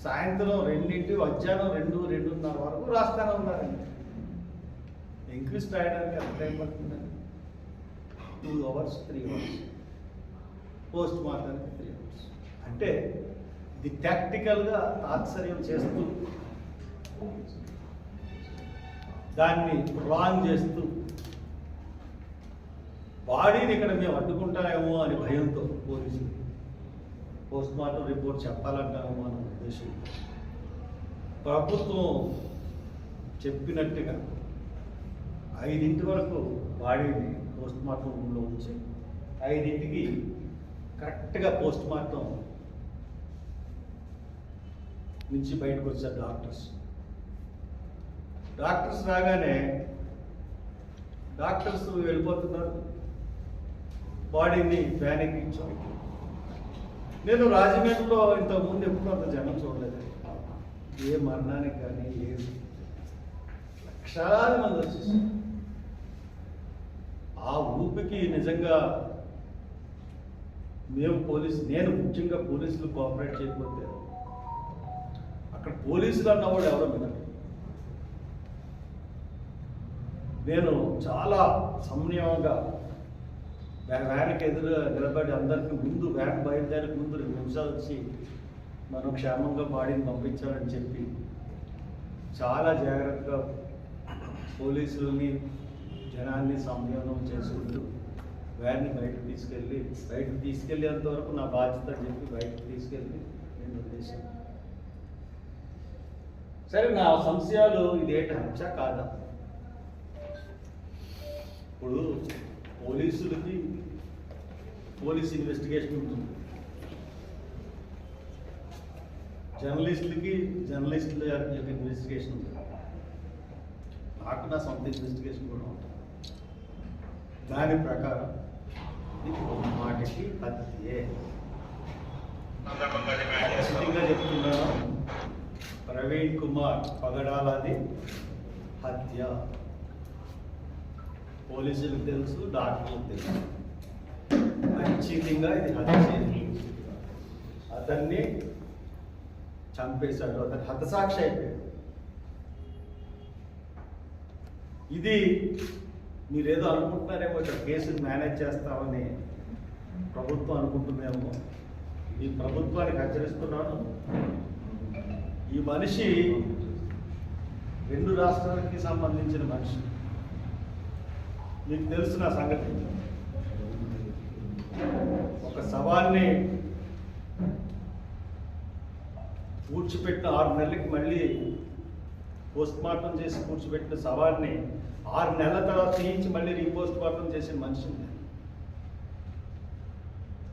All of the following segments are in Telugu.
సాయంత్రం 2 మధ్యాహ్నం 2:30 వరకు రాస్తానే ఉన్నారండి. ఇంక్రీజ్ రాయడానికి ఎంత టైం పడుతుందండి? 2 hours 3 hours, పోస్ట్ మార్టానికి 3 hours. అంటే ఇది టాక్టికల్గా తాత్సర్యం చేస్తూ దాన్ని రాంగ్ చేస్తూ బాడీని ఇక్కడ మేము అడ్డుకుంటామేమో అని భయంతో పోలీసులు పోస్ట్ మార్టం రిపోర్ట్ చెప్పాలంటామేమో అన్న ఉద్దేశం. ప్రభుత్వం చెప్పినట్టుగా 5 వరకు బాడీని పోస్ట్ మార్టం రూమ్లో ఉంచి 5కి కరెక్ట్గా పోస్ట్ మార్టం నుంచి బయటకు వచ్చారు డాక్టర్స్ రాగానే డాక్టర్స్ వెళ్ళిపోతున్నారు, బాడీని ఫ్యానింగ్ ఇచ్చారు. నేను రాజమండ్రిలో ఇంతకుముందు ఎప్పుడు అంత జనం చూడలేదు. ఏ మరణానికి కానీ ఏ లక్షలాది మంది వచ్చేసి ఆ ఊపికి నిజంగా నేను ముఖ్యంగా పోలీసులు కోఆపరేట్ చేయకపోతే అక్కడ పోలీసులు అన్నవాడు ఎవరో వినరు. నేను చాలా సంయమంగా వ్యాన్కి ఎదురుగా నిలబడి అందరికీ ముందు వ్యాన్ బయలుదేరక ముందు 2 నిమిషాలు వచ్చి మనం క్షేమంగా బాడీని పంపించాలని చెప్పి చాలా జాగ్రత్తగా పోలీసులని జనాన్ని సంయమనం చేసుకుంటూ వ్యాన్ని బయటకు తీసుకెళ్ళేంత వరకు నా బాధ్యత అని చెప్పి బయటకు తీసుకెళ్ళి నేను వదిలేశాను. సరే, నా సంశయాలు ఇదేంటి హత్య కాదా? ఇప్పుడు పోలీసులకి పోలీస్ ఇన్వెస్టిగేషన్ ఉంటుంది, జర్నలిస్టుల యొక్క ఇన్వెస్టిగేషన్ ఉంటుంది, నాకు నా సొంత ఇన్వెస్టిగేషన్ కూడా ఉంటుంది. దాని ప్రకారం ఇది మాటకి హత్యే. ఖచ్చితంగా చెప్తున్నాను, ప్రవీణ్ కుమార్ పగడాలది హత్య. పోలీసులకు తెలుసు, డాక్టర్లకు తెలుసు, ఖచ్చితంగా ఇది హత్య. అతన్ని చంపేశాడు, అతను హతసాక్షి అయిపోయాడు. ఇది మీరేదో అనుకుంటున్నారేమో, ఇక్కడ కేసును మేనేజ్ చేస్తామని ప్రభుత్వం అనుకుంటుందేమో. ఈ ప్రభుత్వానికి హెచ్చరిస్తున్నాను, ఈ మనిషి 2 రాష్ట్రాలకి సంబంధించిన మనిషి. మీకు తెలుసు నా సంగతి. ఒక శవాన్ని పూడ్చిపెట్టిన 6 నెలలకి మళ్ళీ పోస్ట్ మార్టం చేసి పూడ్చిపెట్టిన శవాన్ని 6 నెలల తర్వాత తీయించి మళ్ళీ రీపోస్ట్ మార్టం చేసిన మనిషి.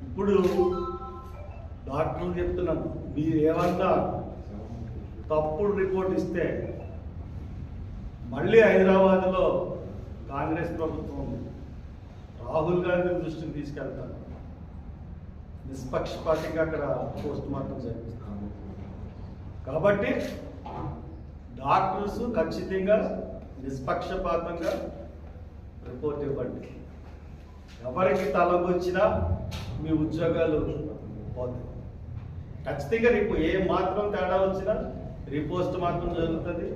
ఇప్పుడు డాక్టర్లు చెప్తున్నాను, మీరు ఏమన్నా తప్పుడు రిపోర్ట్ ఇస్తే మళ్ళీ హైదరాబాద్లో కాంగ్రెస్ ప్రభుత్వం ఉంది, రాహుల్ గాంధీ దృష్టికి తీసుకెళ్తాను, నిష్పక్షపాతంగా అక్కడ పోస్ట్ మార్టం జరిపిస్తాను. కాబట్టి డాక్టర్స్ ఖచ్చితంగా నిష్పక్షపాతంగా రిపోర్ట్ ఇవ్వండి. ఎవరికి తలగొచ్చినా మీ ఉద్యోగాలు పోతాయి. ఖచ్చితంగా రేపు ఏ మాత్రం తేడా వచ్చినా రీపోస్ట్ మాత్రం జరుగుతుంది.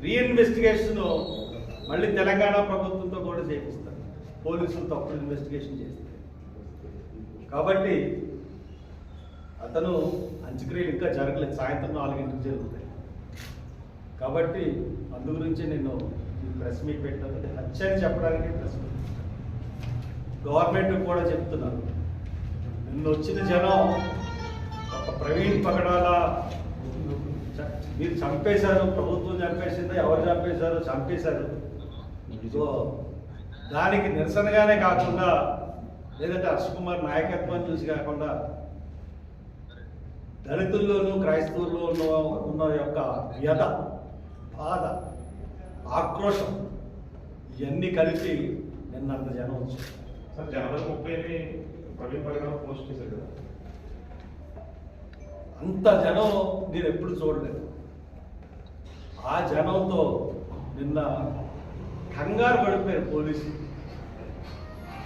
రీఇన్వెస్టిగేషన్ మళ్ళీ తెలంగాణ ప్రభుత్వంతో కూడా చేపిస్తారు, పోలీసులు తప్పుడు ఇన్వెస్టిగేషన్ చేస్తారు. కాబట్టి అతను అంత్యక్రియలు ఇంకా జరగలేదు, సాయంత్రం 4 జరుగుతాయి. కాబట్టి అందు గురించి నేను ప్రెస్ మీట్ పెట్టాను. హత్య అని చెప్పడానికి ప్రెస్ మీట్. గవర్నమెంట్ కూడా చెప్తున్నాను, నిన్న వచ్చిన జనం ఒక ప్రవీణ్ పగడాల మీరు చంపేశారు, ప్రభుత్వం చంపేసిందో ఎవరు చంపేశారో చంపేశారు. సో దానికి నిరసనగానే కాకుండా, లేదంటే హర్ష్ కుమార్ నాయకత్వాన్ని చూసి కాకుండా, దళితుల్లోనూ క్రైస్తవుల్లోనూ ఉన్న యొక్క వ్యధ, బాధ, ఆక్రోశం ఇవన్నీ కలిపి నిన్నంత జనం వచ్చారు. సార్, జనవరి 30ని ప్రవీణ్ పగడాల పోస్ట్ చేశారు కదా, అంత జనం నేను ఎప్పుడు చూడలేదు. ఆ జనంతో నిన్న కంగారు పడిపోయారు పోలీసులు.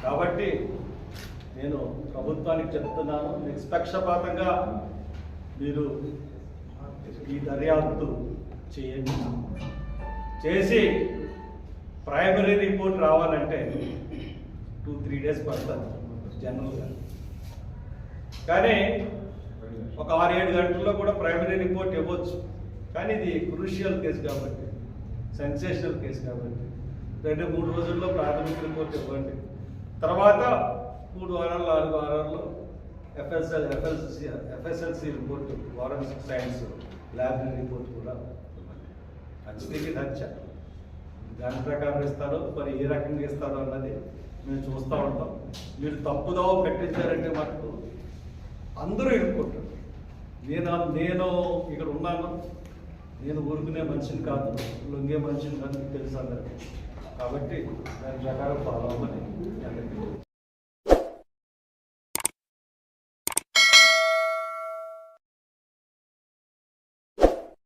కాబట్టి నేను ప్రభుత్వానికి చెప్తున్నాను, నిష్పక్షపాతంగా మీరు దర్యాప్తు చేయండి. చేసి ప్రైమరీ రిపోర్ట్ రావాలంటే 2-3 days పడుతుంది జనరల్గా. కానీ ఒక 6-7 గంటల్లో కూడా ప్రైమరీ రిపోర్ట్ ఇవ్వచ్చు. కానీ ఇది క్రూషియల్ కేసు కాబట్టి, సెన్సేషనల్ కేసు కాబట్టి 2-3 రోజుల్లో ప్రాథమిక రిపోర్ట్ ఇవ్వండి. తర్వాత 3 వారాలు 4 వారాల్లో FSLC report, forensic science laboratory report కూడా హత్యకి హత్య దాని ప్రకారం ఇస్తారో మరి ఏ రకంగా ఇస్తారో అన్నది మేము చూస్తూ ఉంటాం. మీరు తప్పుదోవ పెట్టించారంటే మాకు అందరూ ఇరుక్కుంటారు. నేను ఇక్కడ ఉన్నాను, నేను ఊరుకునే మనిషిని కాదు, లొంగే మనిషిని కాదు, మీకు తెలుసు అందరికీ. కాబట్టి దాని ప్రకారం ఫాలో అవ్వమని